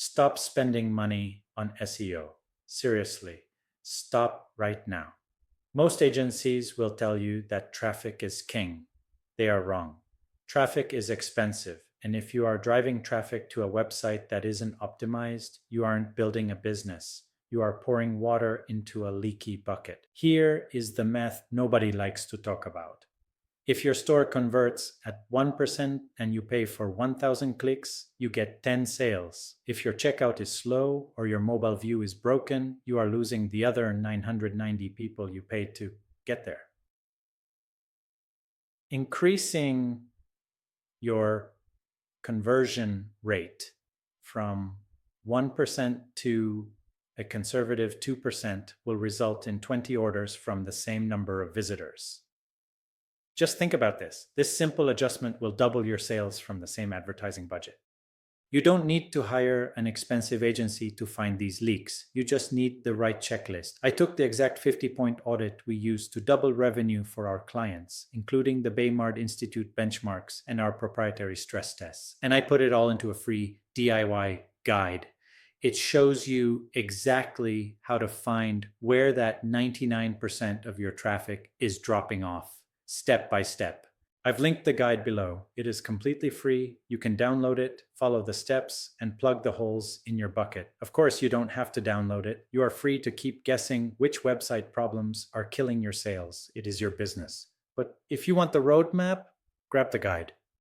Stop spending money on SEO. Seriously, stop right now. Most agencies will tell you that traffic is king. They are wrong. Traffic is expensive, and if you are driving traffic to a website that isn't optimized, you aren't building a business. You are pouring water into a leaky bucket. Here is the math nobody likes to talk about. If your store converts at 1% and you pay for 1,000 clicks, you get 10 sales. If your checkout is slow or your mobile view is broken, you are losing the other 990 people you paid to get there. Increasing your conversion rate from 1% to a conservative 2% will result in 20 orders from the same number of visitors. Just think about this. This simple adjustment will double your sales from the same advertising budget. You don't need to hire an expensive agency to find these leaks. You just need the right checklist. I took the exact 50-point audit we used to double revenue for our clients, including the Baymard Institute benchmarks and our proprietary stress tests. And I put it all into a free DIY guide. It shows you exactly how to find where that 99% of your traffic is dropping off, step by step. I've linked the guide below. It is completely free. You can download it, follow the steps, and plug the holes in your bucket. Of course, you don't have to download it. You are free to keep guessing which website problems are killing your sales. It is your business. But if you want the roadmap, grab the guide.